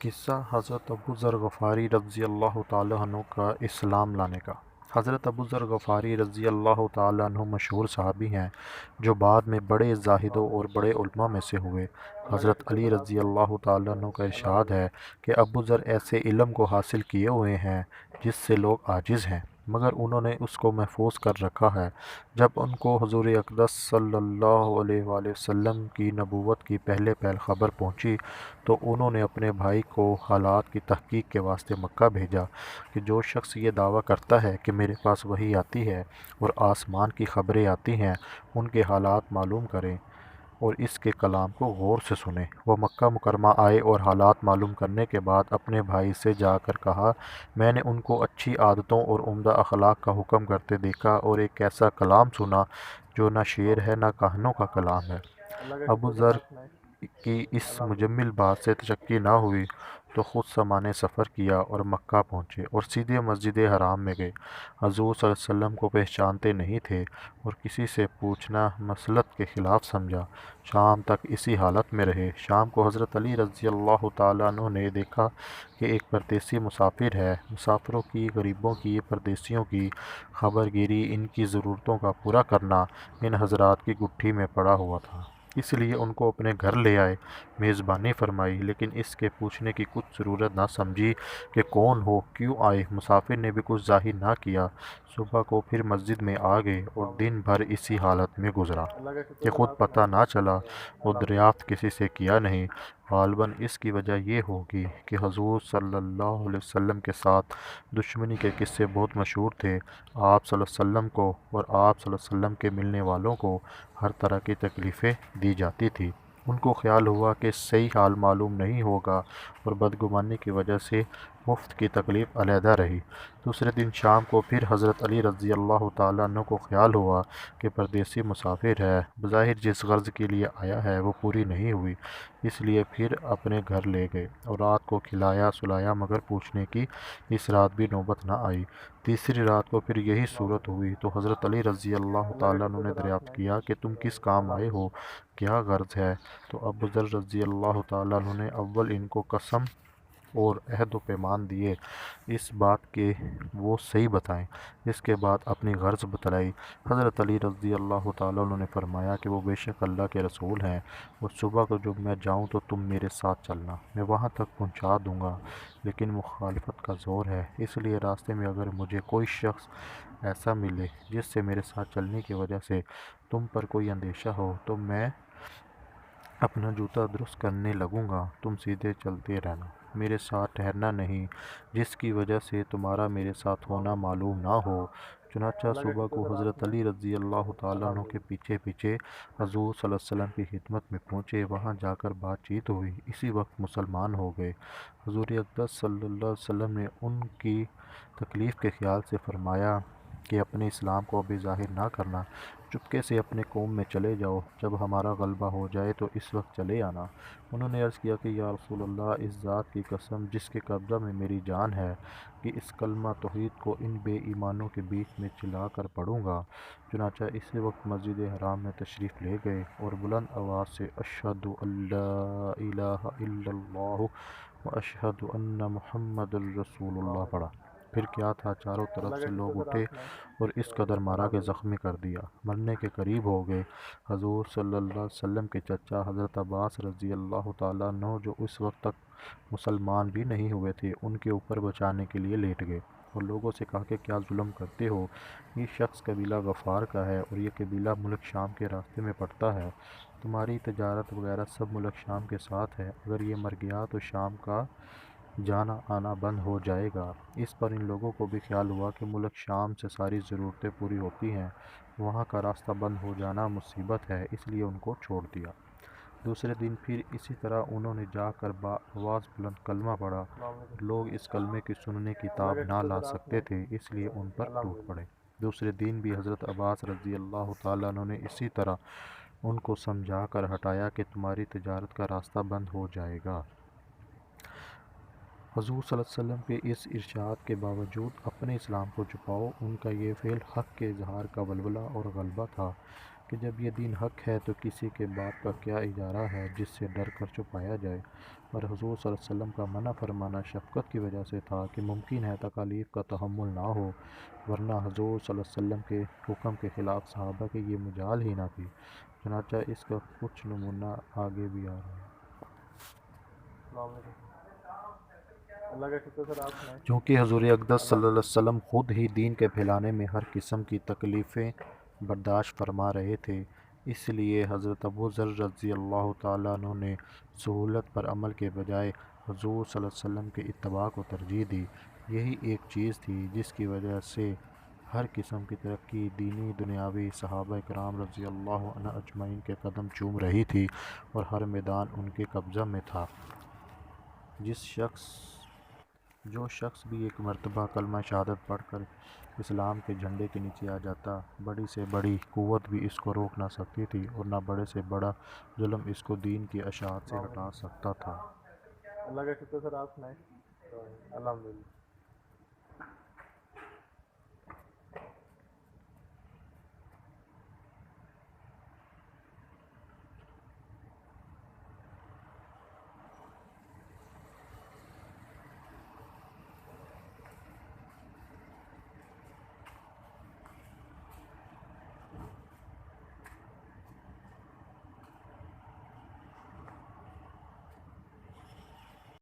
قصہ حضرت ابو ذر غفاری رضی اللہ تعالیٰ عنہ کا اسلام لانے کا۔ حضرت ابو ذر غفاری رضی اللہ تعالیٰ عنہ مشہور صحابی ہیں جو بعد میں بڑے زاہدوں اور بڑے علماء میں سے ہوئے۔ حضرت علی رضی اللہ تعالیٰ عنہ کا ارشاد ہے کہ ابو ذر ایسے علم کو حاصل کیے ہوئے ہیں جس سے لوگ عاجز ہیں، مگر انہوں نے اس کو محفوظ کر رکھا ہے۔ جب ان کو حضور اقدس صلی اللہ علیہ وآلہ وسلم کی نبوت کی پہلے پہل خبر پہنچی تو انہوں نے اپنے بھائی کو حالات کی تحقیق کے واسطے مکہ بھیجا کہ جو شخص یہ دعویٰ کرتا ہے کہ میرے پاس وحی آتی ہے اور آسمان کی خبریں آتی ہیں، ان کے حالات معلوم کریں اور اس کے کلام کو غور سے سنیں۔ وہ مکہ مکرمہ آئے اور حالات معلوم کرنے کے بعد اپنے بھائی سے جا کر کہا، میں نے ان کو اچھی عادتوں اور عمدہ اخلاق کا حکم کرتے دیکھا اور ایک ایسا کلام سنا جو نہ شعر ہے نہ کہانوں کا کلام ہے۔ ابو ذر کی اس مجمل بات سے تشکی نہ ہوئی تو خود سامان سفر کیا اور مکہ پہنچے اور سیدھے مسجد حرام میں گئے۔ حضور صلی اللہ علیہ وسلم کو پہچانتے نہیں تھے اور کسی سے پوچھنا مسلط کے خلاف سمجھا۔ شام تک اسی حالت میں رہے۔ شام کو حضرت علی رضی اللہ تعالیٰ عنہ نے دیکھا کہ ایک پردیسی مسافر ہے۔ مسافروں کی، غریبوں کی، پردیسیوں کی خبر گیری، ان کی ضرورتوں کا پورا کرنا ان حضرات کی گٹھی میں پڑا ہوا تھا، اس لیے ان کو اپنے گھر لے آئے، میزبانی فرمائی، لیکن اس کے پوچھنے کی کچھ ضرورت نہ سمجھی کہ کون ہو، کیوں آئے۔ مسافر نے بھی کچھ ظاہر نہ کیا۔ صبح کو پھر مسجد میں آ گئے اور دن بھر اسی حالت میں گزرا کہ خود پتہ نہ چلا اور دریافت کسی سے کیا نہیں۔ غالباً اس کی وجہ یہ ہوگی کہ حضور صلی اللہ علیہ وسلم کے ساتھ دشمنی کے قصے بہت مشہور تھے۔ آپ صلی اللہ علیہ وسلم کو اور آپ صلی اللہ علیہ وسلم کے ملنے والوں کو ہر طرح کی تکلیفیں دی جاتی تھی۔ ان کو خیال ہوا کہ صحیح حال معلوم نہیں ہوگا اور بدگمانی کی وجہ سے مفت کی تکلیف علیحدہ رہی۔ دوسرے دن شام کو پھر حضرت علی رضی اللہ تعالیٰ عنہ کو خیال ہوا کہ پردیسی مسافر ہے، بظاہر جس غرض کے لیے آیا ہے وہ پوری نہیں ہوئی، اس لیے پھر اپنے گھر لے گئے اور رات کو کھلایا سلایا، مگر پوچھنے کی اس رات بھی نوبت نہ آئی۔ تیسری رات کو پھر یہی صورت ہوئی تو حضرت علی رضی اللہ تعالیٰ عنہ نے دریافت کیا کہ تم کس کام آئے ہو، کیا غرض ہے؟ تو ابو ذر رضی اللہ تعالیٰ عنہ نے اول ان کو قسم اور عہد و پیمان دیے اس بات کے وہ صحیح بتائیں، اس کے بعد اپنی غرض بتلائی۔ حضرت علی رضی اللہ تعالیٰ عنہ نے فرمایا کہ وہ بے شک اللہ کے رسول ہیں اور صبح کو جب میں جاؤں تو تم میرے ساتھ چلنا، میں وہاں تک پہنچا دوں گا، لیکن مخالفت کا زور ہے، اس لیے راستے میں اگر مجھے کوئی شخص ایسا ملے جس سے میرے ساتھ چلنے کی وجہ سے تم پر کوئی اندیشہ ہو تو میں اپنا جوتا درست کرنے لگوں گا، تم سیدھے چلتے رہنا، میرے ساتھ ٹھہرنا نہیں، جس کی وجہ سے تمہارا میرے ساتھ ہونا معلوم نہ ہو۔ چنانچہ صبح کو حضرت علی رضی اللہ تعالیٰ عنہ کے پیچھے پیچھے حضور صلی اللہ علیہ وسلم کی خدمت میں پہنچے، وہاں جا کر بات چیت ہوئی، اسی وقت مسلمان ہو گئے۔ حضور اقدس صلی اللہ علیہ وسلم نے ان کی تکلیف کے خیال سے فرمایا کہ اپنے اسلام کو ابھی ظاہر نہ کرنا، چپکے سے اپنے قوم میں چلے جاؤ، جب ہمارا غلبہ ہو جائے تو اس وقت چلے آنا۔ انہوں نے عرض کیا کہ یا رسول اللہ، اس ذات کی قسم جس کے قبضہ میں میری جان ہے کہ اس کلمہ توحید کو ان بے ایمانوں کے بیچ میں چلا کر پڑھوں گا۔ چنانچہ اسی وقت مسجد حرام میں تشریف لے گئے اور بلند آواز سے اشہد ان لا الہ الا اللہ و اشہد ان محمد الرسول اللہ پڑھا۔ پھر کیا تھا، چاروں طرف سے لوگ اٹھے اور اس قدر مارا کہ زخمی کر دیا، مرنے کے قریب ہو گئے۔ حضور صلی اللہ علیہ وسلم کے چچا حضرت عباس رضی اللہ تعالیٰ عنہ جو اس وقت تک مسلمان بھی نہیں ہوئے تھے، ان کے اوپر بچانے کے لیے لیٹ گئے اور لوگوں سے کہا کہ کیا ظلم کرتے ہو، یہ شخص قبیلہ غفار کا ہے اور یہ قبیلہ ملک شام کے راستے میں پڑتا ہے، تمہاری تجارت وغیرہ سب ملک شام کے ساتھ ہے، اگر یہ مر گیا تو شام کا جانا آنا بند ہو جائے گا۔ اس پر ان لوگوں کو بھی خیال ہوا کہ ملک شام سے ساری ضرورتیں پوری ہوتی ہیں، وہاں کا راستہ بند ہو جانا مصیبت ہے، اس لیے ان کو چھوڑ دیا۔ دوسرے دن پھر اسی طرح انہوں نے جا کر آواز بلند کلمہ پڑھا، لوگ اس کلمے کی سننے کی تاب نہ لا سکتے تھے، اس لیے ان پر ٹوٹ پڑے۔ دوسرے دن بھی حضرت عباس رضی اللہ تعالیٰ عنہ نے اسی طرح ان کو سمجھا کر ہٹایا کہ تمہاری تجارت کا راستہ بند ہو جائے گا۔ حضور صلی اللہ علیہ وسلم کے اس ارشاد کے باوجود اپنے اسلام کو چھپاؤ، ان کا یہ فعل حق کے اظہار کا ولولہ اور غلبہ تھا کہ جب یہ دین حق ہے تو کسی کے باپ کا کیا اجارہ ہے جس سے ڈر کر چھپایا جائے، اور حضور صلی اللہ علیہ وسلم کا منع فرمانا شفقت کی وجہ سے تھا کہ ممکن ہے تکالیف کا تحمل نہ ہو، ورنہ حضور صلی اللہ علیہ وسلم کے حکم کے خلاف صحابہ کی یہ مجال ہی نہ تھی۔ چنانچہ اس کا کچھ نمونہ آگے بھی آ رہا ہے۔ السلام علیکم۔ اللہ کا شکر سر، آپ سنائیں۔ چونکہ حضور اقدس صلی اللہ علیہ وسلم خود ہی دین کے پھیلانے میں ہر قسم کی تکلیفیں برداشت فرما رہے تھے، اس لیے حضرت ابو ذر رضی اللہ تعالیٰ عنہ نے سہولت پر عمل کے بجائے حضور صلی اللہ علیہ وسلم کے اتباع کو ترجیح دی۔ یہی ایک چیز تھی جس کی وجہ سے ہر قسم کی ترقی دینی دنیاوی صحابہ کرام رضی اللہ عنہ اجمعین کے قدم چوم رہی تھی اور ہر میدان ان کے قبضہ میں تھا۔ جو شخص بھی ایک مرتبہ کلمہ شہادت پڑھ کر اسلام کے جھنڈے کے نیچے آ جاتا، بڑی سے بڑی قوت بھی اس کو روک نہ سکتی تھی اور نہ بڑے سے بڑا ظلم اس کو دین کی اشاعت سے ہٹا سکتا تھا۔ اللہ کا شکر سر، آپ سنائیں۔ الحمدللہ۔